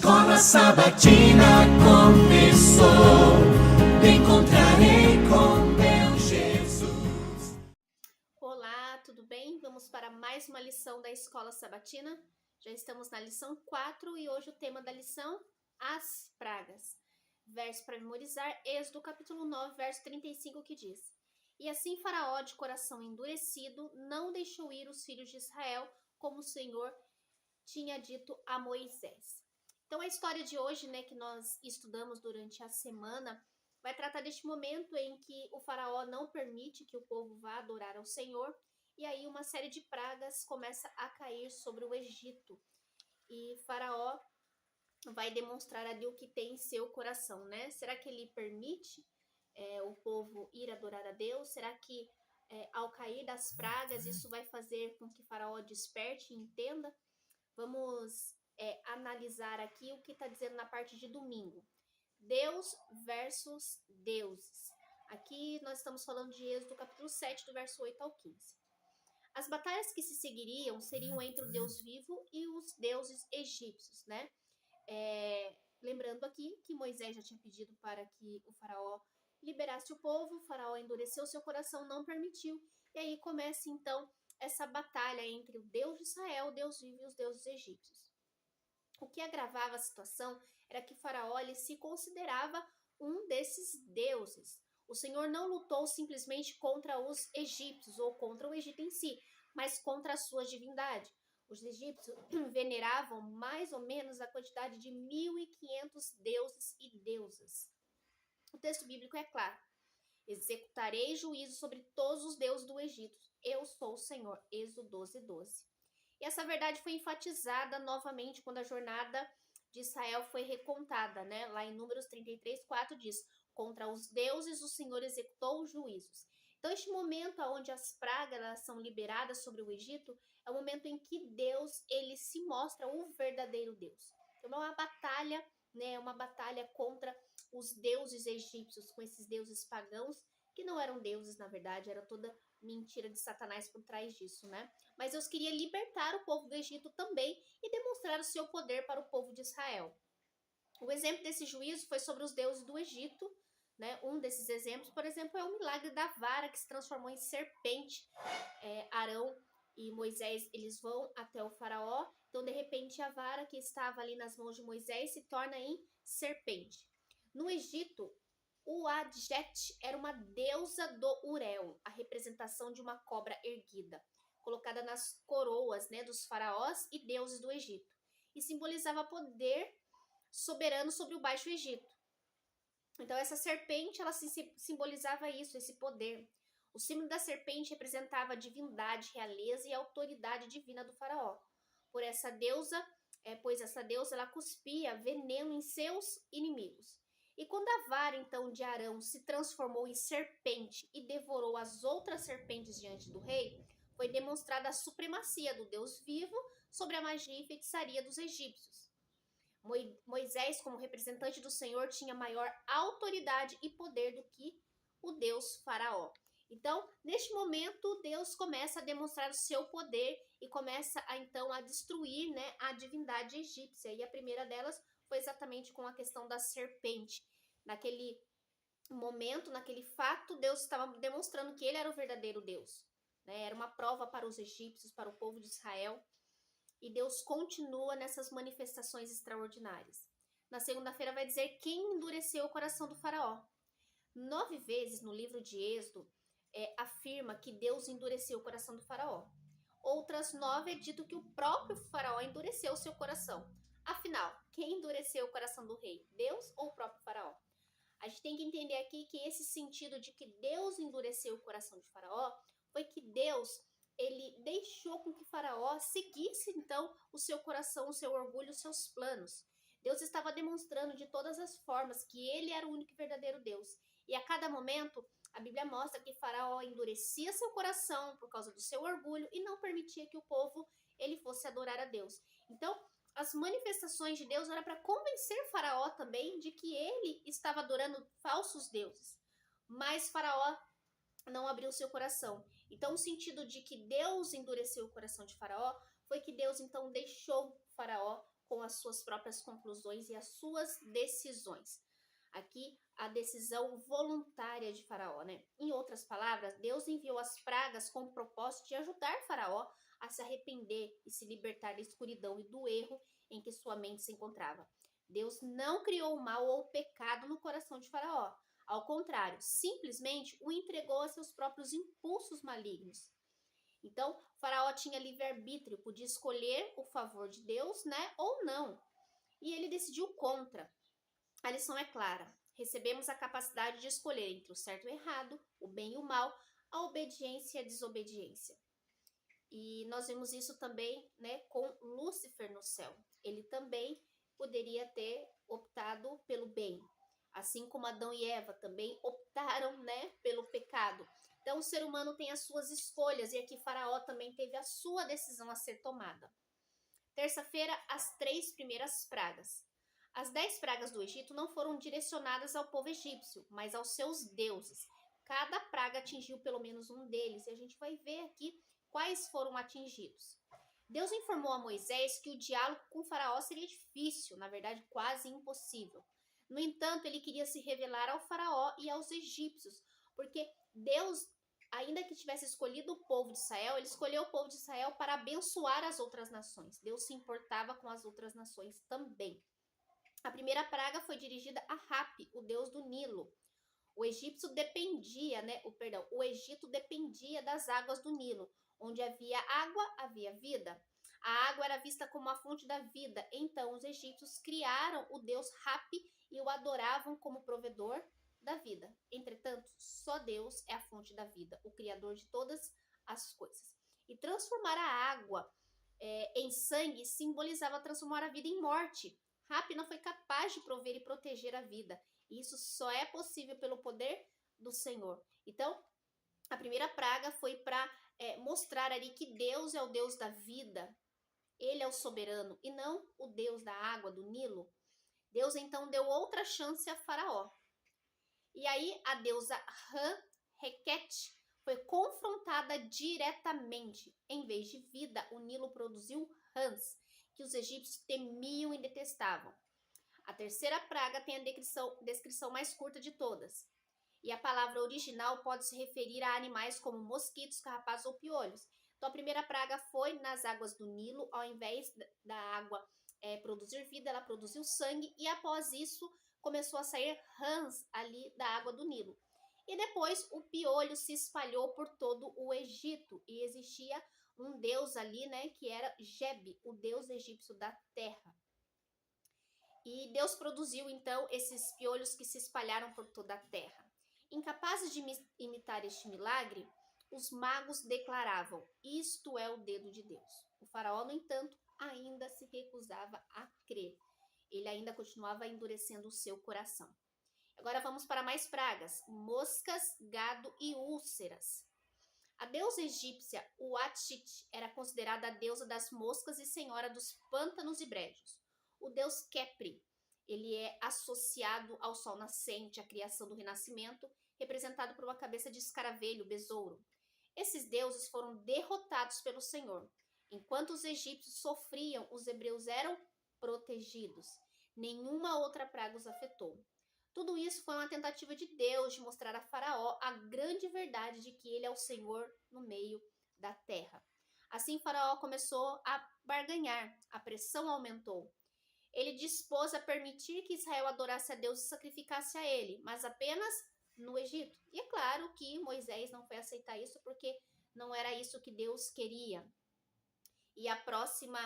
Escola Sabatina começou, me encontrarei com meu Jesus. Olá, tudo bem? Vamos para mais uma lição da Escola Sabatina. Já estamos na lição 4 e hoje o tema da lição, as pragas. Verso para memorizar, Êxodo capítulo 9, verso 35, que diz: E assim Faraó, de coração endurecido, não deixou ir os filhos de Israel, como o Senhor tinha dito a Moisés. Então a história de hoje, que nós estudamos durante a semana, vai tratar deste momento em que o faraó não permite que o povo vá adorar ao Senhor, e aí uma série de pragas começa a cair sobre o Egito. E faraó vai demonstrar ali o que tem em seu coração, né? Será que ele permite o povo ir adorar a Deus? Será que ao cair das pragas isso vai fazer com que faraó desperte e entenda? Vamos analisar aqui o que está dizendo na parte de domingo. Deus versus deuses. Aqui nós estamos falando de Êxodo capítulo 7, do verso 8 ao 15. As batalhas que se seguiriam seriam entre o Deus vivo e os deuses egípcios, né? Lembrando aqui que Moisés já tinha pedido para que o faraó liberasse o povo, o faraó endureceu seu coração, não permitiu, e aí começa então essa batalha entre o Deus de Israel, o Deus vivo e os deuses egípcios. O que agravava a situação era que Faraó ele se considerava um desses deuses. O Senhor não lutou simplesmente contra os egípcios ou contra o Egito em si, mas contra a sua divindade. Os egípcios veneravam mais ou menos a quantidade de 1.500 deuses e deusas. O texto bíblico é claro: executarei juízo sobre todos os deuses do Egito. Eu sou o Senhor. Êxodo 12, 12. E essa verdade foi enfatizada novamente quando a jornada de Israel foi recontada, né? Lá em Números 33, 4 diz: contra os deuses o Senhor executou juízos. Então, este momento onde as pragas são liberadas sobre o Egito é o momento em que Deus ele se mostra o verdadeiro Deus. Então, é uma batalha, né? Uma batalha contra os deuses egípcios, com esses deuses pagãos, que não eram deuses, na verdade, era toda mentira de Satanás por trás disso, né? Mas Deus queria libertar o povo do Egito também e demonstrar o seu poder para o povo de Israel. O exemplo desse juízo foi sobre os deuses do Egito, né? Um desses exemplos, por exemplo, é o milagre da vara que se transformou em serpente. Arão e Moisés, eles vão até o faraó, então de repente a vara que estava ali nas mãos de Moisés se torna em serpente. No Egito, o Adjet era uma deusa do Urel, a representação de uma cobra erguida, colocada nas coroas, né, dos faraós e deuses do Egito, e simbolizava poder soberano sobre o Baixo Egito. Então essa serpente, ela simbolizava isso, esse poder. O símbolo da serpente representava a divindade, realeza e autoridade divina do faraó. Pois essa deusa ela cuspia veneno em seus inimigos. E quando a vara então de Arão se transformou em serpente e devorou as outras serpentes diante do rei, foi demonstrada a supremacia do Deus vivo sobre a magia e feitiçaria dos egípcios. Moisés, como representante do Senhor, tinha maior autoridade e poder do que o Deus Faraó. Então, neste momento, Deus começa a demonstrar o seu poder e começa a destruir, né, a divindade egípcia. E a primeira delas foi exatamente com a questão da serpente. Naquele momento, naquele fato, Deus estava demonstrando que ele era o verdadeiro Deus, né? Era uma prova para os egípcios, para o povo de Israel. E Deus continua nessas manifestações extraordinárias. Na segunda-feira vai dizer quem endureceu o coração do faraó. 9 vezes no livro de Êxodo afirma que Deus endureceu o coração do faraó. Outras 9 é dito que o próprio faraó endureceu o seu coração. Afinal, quem endureceu o coração do rei? Deus ou o próprio faraó? A gente tem que entender aqui que esse sentido de que Deus endureceu o coração de faraó foi que Deus ele deixou com que Faraó seguisse então o seu coração, o seu orgulho, os seus planos. Deus estava demonstrando de todas as formas que ele era o único e verdadeiro Deus. E a cada momento, a Bíblia mostra que Faraó endurecia seu coração por causa do seu orgulho e não permitia que o povo ele fosse adorar a Deus. Então, as manifestações de Deus era para convencer Faraó também de que ele estava adorando falsos deuses. Mas Faraó não abriu seu coração. Então, o sentido de que Deus endureceu o coração de Faraó foi que Deus então deixou Faraó com as suas próprias conclusões e as suas decisões. Aqui, a decisão voluntária de Faraó, né? Em outras palavras, Deus enviou as pragas com o propósito de ajudar Faraó a se arrepender e se libertar da escuridão e do erro em que sua mente se encontrava. Deus não criou o mal ou o pecado no coração de Faraó. Ao contrário, simplesmente o entregou a seus próprios impulsos malignos. Então, Faraó tinha livre-arbítrio, podia escolher o favor de Deus, né, ou não. E ele decidiu contra. A lição é clara. Recebemos a capacidade de escolher entre o certo e o errado, o bem e o mal, a obediência e a desobediência. E nós vemos isso também, né, com Lúcifer no céu. Ele também poderia ter optado pelo bem, assim como Adão e Eva também optaram, né, pelo pecado. Então, o ser humano tem as suas escolhas e aqui Faraó também teve a sua decisão a ser tomada. Terça-feira, as 3 primeiras pragas. As 10 pragas do Egito não foram direcionadas ao povo egípcio, mas aos seus deuses. Cada praga atingiu pelo menos um deles e a gente vai ver aqui quais foram atingidos. Deus informou a Moisés que o diálogo com Faraó seria difícil, na verdade quase impossível. No entanto, ele queria se revelar ao Faraó e aos egípcios, porque Deus, ainda que tivesse escolhido o povo de Israel, ele escolheu o povo de Israel para abençoar as outras nações. Deus se importava com as outras nações também. A primeira praga foi dirigida a Hapi, o deus do Nilo. O Egito dependia das águas do Nilo. Onde havia água, havia vida. A água era vista como a fonte da vida. Então, os egípcios criaram o deus Hapi e o adoravam como provedor da vida. Entretanto, só Deus é a fonte da vida, o criador de todas as coisas. E transformar a água em sangue simbolizava transformar a vida em morte. Hapi não foi capaz de prover e proteger a vida. E isso só é possível pelo poder do Senhor. Então, a primeira praga foi para mostrar ali que Deus é o Deus da vida. Ele é o soberano e não o Deus da água, do Nilo. Deus então deu outra chance a Faraó. E aí a deusa Ran-Requete foi confrontada diretamente. Em vez de vida, o Nilo produziu rãs, que os egípcios temiam e detestavam. A terceira praga tem a descrição mais curta de todas. E a palavra original pode se referir a animais como mosquitos, carrapatos ou piolhos. Então a primeira praga foi nas águas do Nilo. Ao invés da água produzir vida, ela produziu sangue. E após isso começou a sair rãs ali da água do Nilo. E depois o piolho se espalhou por todo o Egito. E existia um deus ali, né, que era Geb, o deus egípcio da terra. E Deus produziu então esses piolhos que se espalharam por toda a terra. Incapazes de imitar este milagre, os magos declaravam: isto é o dedo de Deus. O faraó, no entanto, ainda se recusava a crer. Ele ainda continuava endurecendo o seu coração. Agora vamos para mais pragas: moscas, gado e úlceras. A deusa egípcia Uatchit era considerada a deusa das moscas e senhora dos pântanos e brejos. O deus Kepri, ele é associado ao sol nascente, à criação do renascimento, representado por uma cabeça de escaravelho, besouro. Esses deuses foram derrotados pelo Senhor. Enquanto os egípcios sofriam, os hebreus eram protegidos. Nenhuma outra praga os afetou. Tudo isso foi uma tentativa de Deus de mostrar a Faraó a grande verdade de que ele é o Senhor no meio da terra. Assim, Faraó começou a barganhar, a pressão aumentou. Ele dispôs a permitir que Israel adorasse a Deus e sacrificasse a ele, mas apenas no Egito. E é claro que Moisés não foi aceitar isso porque não era isso que Deus queria. E a próxima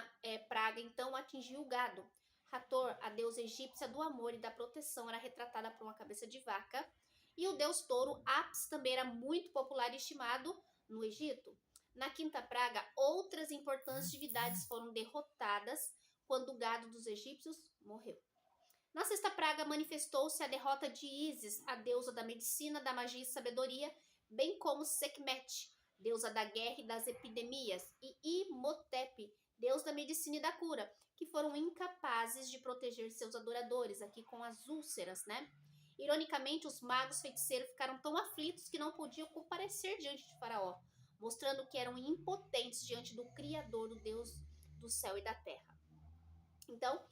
praga, então, atingiu o gado. Hathor, a deusa egípcia do amor e da proteção, era retratada por uma cabeça de vaca. E o deus touro, Apis, também era muito popular e estimado no Egito. Na quinta praga, outras importantes divindades foram derrotadas quando o gado dos egípcios morreu. Na sexta praga, manifestou-se a derrota de Ísis, a deusa da medicina, da magia e sabedoria, bem como Sekhmet, deusa da guerra e das epidemias, e Imhotep, deus da medicina e da cura, que foram incapazes de proteger seus adoradores, aqui com as úlceras, né? Ironicamente, os magos feiticeiros ficaram tão aflitos que não podiam comparecer diante de Faraó, mostrando que eram impotentes diante do Criador, do Deus do céu e da terra. Então,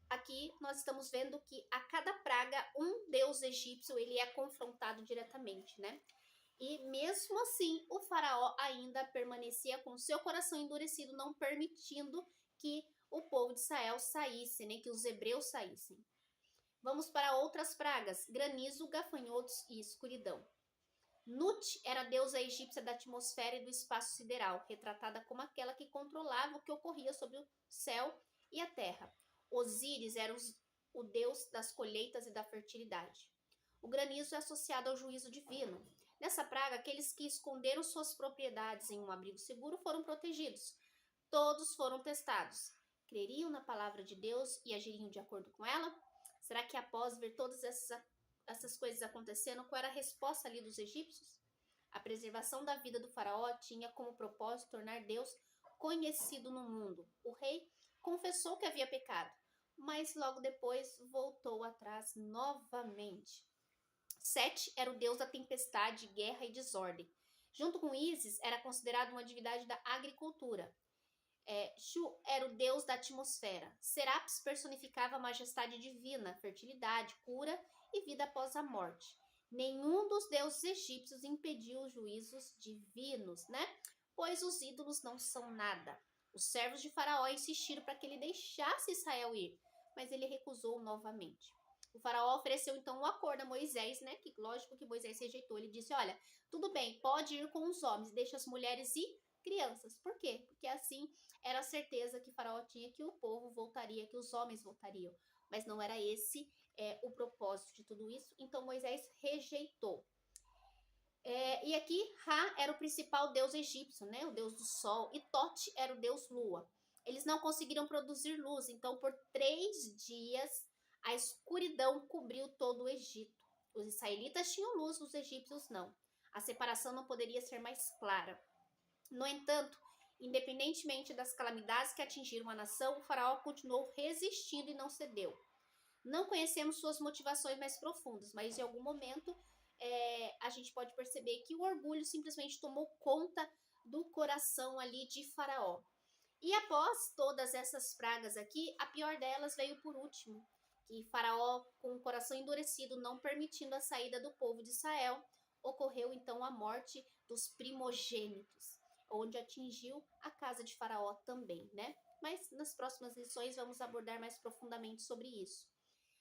aqui nós estamos vendo que a cada praga, um deus egípcio, ele é confrontado diretamente, né? E mesmo assim, o faraó ainda permanecia com seu coração endurecido, não permitindo que o povo de Israel saísse, né? Que os hebreus saíssem. Vamos para outras pragas: granizo, gafanhotos e escuridão. Nut era a deusa egípcia da atmosfera e do espaço sideral, retratada como aquela que controlava o que ocorria sobre o céu e a terra. Osíris era o deus das colheitas e da fertilidade. O granizo é associado ao juízo divino. Nessa praga, aqueles que esconderam suas propriedades em um abrigo seguro foram protegidos. Todos foram testados. Creriam na palavra de Deus e agiriam de acordo com ela? Será que após ver todas essas coisas acontecendo, qual era a resposta ali dos egípcios? A preservação da vida do faraó tinha como propósito tornar Deus conhecido no mundo. O rei confessou que havia pecado, mas logo depois voltou atrás novamente. Sete era o deus da tempestade, guerra e desordem. Junto com Ísis, era considerado uma divindade da agricultura. Shu era o deus da atmosfera. Serapis personificava a majestade divina, fertilidade, cura e vida após a morte. Nenhum dos deuses egípcios impediu os juízos divinos, né? Pois os ídolos não são nada. Os servos de Faraó insistiram para que ele deixasse Israel ir, mas ele recusou novamente. O faraó ofereceu então um acordo a Moisés, né? Que lógico que Moisés rejeitou. Ele disse: olha, tudo bem, pode ir com os homens, deixa as mulheres e crianças. Por quê? Porque assim era a certeza que Faraó tinha que o povo voltaria, que os homens voltariam. Mas não era esse o propósito de tudo isso. Então Moisés rejeitou. E aqui Ra era o principal deus egípcio, né? O deus do sol. E Tote era o deus lua. Eles não conseguiram produzir luz. Então por 3 dias a escuridão cobriu todo o Egito. Os israelitas tinham luz, os egípcios não. A separação não poderia ser mais clara. No entanto, independentemente das calamidades que atingiram a nação, o faraó continuou resistindo e não cedeu. Não conhecemos suas motivações mais profundas, mas em algum momento a gente pode perceber que o orgulho simplesmente tomou conta do coração ali de Faraó. E após todas essas pragas aqui, a pior delas veio por último, que Faraó, com o coração endurecido, não permitindo a saída do povo de Israel, ocorreu então a morte dos primogênitos, onde atingiu a casa de Faraó também, né? Mas nas próximas lições vamos abordar mais profundamente sobre isso.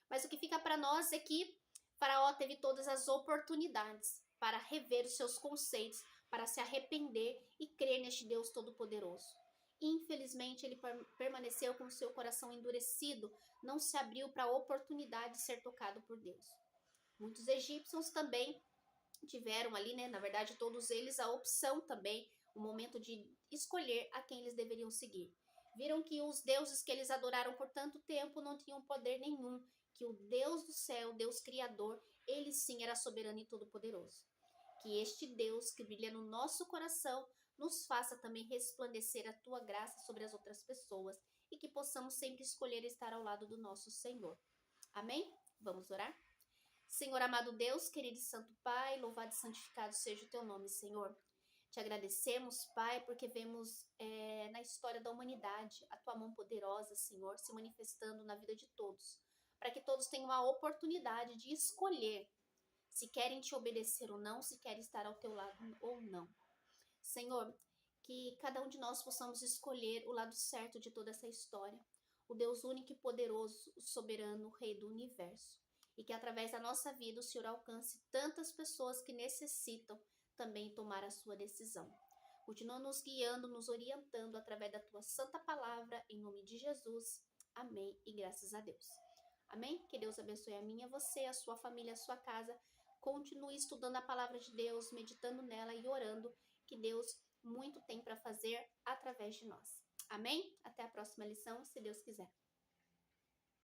Mas o que fica para nós é que Faraó teve todas as oportunidades para rever os seus conceitos, para se arrepender e crer neste Deus Todo-Poderoso. Infelizmente, ele permaneceu com o seu coração endurecido, não se abriu para a oportunidade de ser tocado por Deus. Muitos egípcios também tiveram ali, né, na verdade todos eles, a opção também, o momento de escolher a quem eles deveriam seguir. Viram que os deuses que eles adoraram por tanto tempo não tinham poder nenhum, que o Deus do céu, Deus Criador, ele sim era soberano e todo-poderoso. Que este Deus que brilha no nosso coração nos faça também resplandecer a tua graça sobre as outras pessoas e que possamos sempre escolher estar ao lado do nosso Senhor. Amém? Vamos orar? Senhor amado Deus, querido e santo Pai, louvado e santificado seja o teu nome, Senhor. Te agradecemos, Pai, porque vemos na história da humanidade a tua mão poderosa, Senhor, se manifestando na vida de todos, para que todos tenham a oportunidade de escolher se querem te obedecer ou não, se querem estar ao teu lado ou não. Senhor, que cada um de nós possamos escolher o lado certo de toda essa história, o Deus único e poderoso, o soberano, o Rei do Universo, e que através da nossa vida o Senhor alcance tantas pessoas que necessitam também tomar a sua decisão. Continua nos guiando, nos orientando através da tua santa palavra, em nome de Jesus. Amém e graças a Deus. Amém? Que Deus abençoe a mim, a você, a sua família, a sua casa. Continue estudando a palavra de Deus, meditando nela e orando, que Deus muito tem para fazer através de nós. Amém? Até a próxima lição, se Deus quiser.